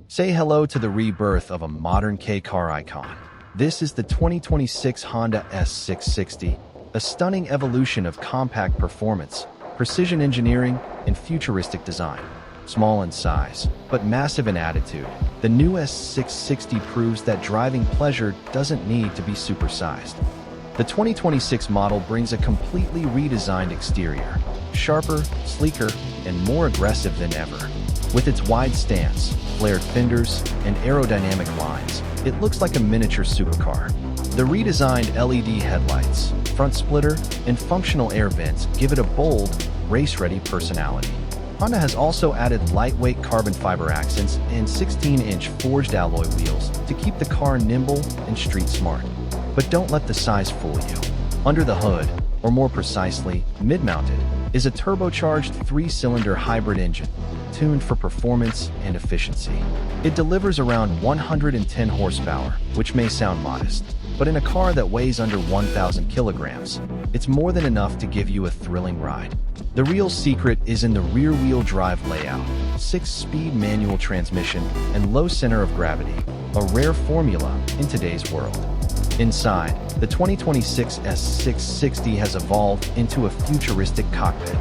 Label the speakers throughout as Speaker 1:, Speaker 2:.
Speaker 1: Say hello to the rebirth of a modern K-car icon. This is the 2026 Honda S660, a stunning evolution of compact performance, precision engineering, and futuristic design. Small in size, but massive in attitude, the new S660 proves that driving pleasure doesn't need to be supersized. The 2026 model brings a completely redesigned exterior, sharper, sleeker, and more aggressive than ever. With its wide stance, flared fenders, and aerodynamic lines, it looks like a miniature supercar. The redesigned LED headlights, front splitter, and functional air vents give it a bold, race-ready personality. Honda has also added lightweight carbon fiber accents and 16-inch forged alloy wheels to keep the car nimble and street-smart. But don't let the size fool you. Under the hood, or more precisely, mid-mounted, is a turbocharged 3-cylinder hybrid engine, tuned for performance and efficiency. It delivers around 110 horsepower, which may sound modest, but in a car that weighs under 1,000 kilograms, it's more than enough to give you a thrilling ride. The real secret is in the rear-wheel drive layout, 6-speed manual transmission, and low center of gravity, a rare formula in today's world. Inside, the 2026 S660 has evolved into a futuristic cockpit.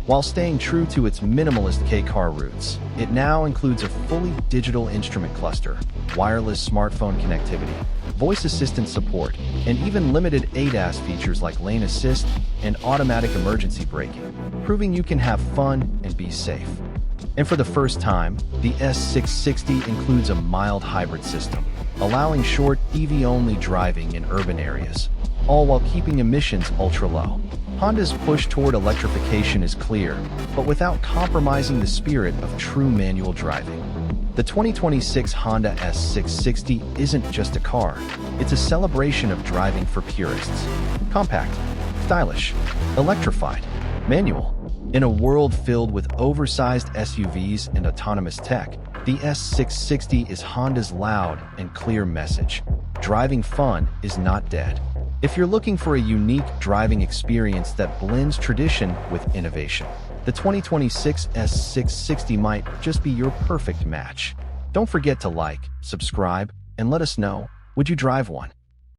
Speaker 1: While staying true to its minimalist K-car roots, it now includes a fully digital instrument cluster, wireless smartphone connectivity, voice assistant support, and even limited ADAS features like lane assist and automatic emergency braking, proving you can have fun and be safe. And for the first time, the S660 includes a mild hybrid system, allowing short EV-only driving in urban areas, all while keeping emissions ultra-low. Honda's push toward electrification is clear, but without compromising the spirit of true manual driving. The 2026 Honda S660 isn't just a car, it's a celebration of driving for purists. Compact, stylish, electrified, manual. In a world filled with oversized SUVs and autonomous tech, the S660 is Honda's loud and clear message. Driving fun is not dead. If you're looking for a unique driving experience that blends tradition with innovation, the 2026 S660 might just be your perfect match. Don't forget to like, subscribe, and let us know, would you drive one?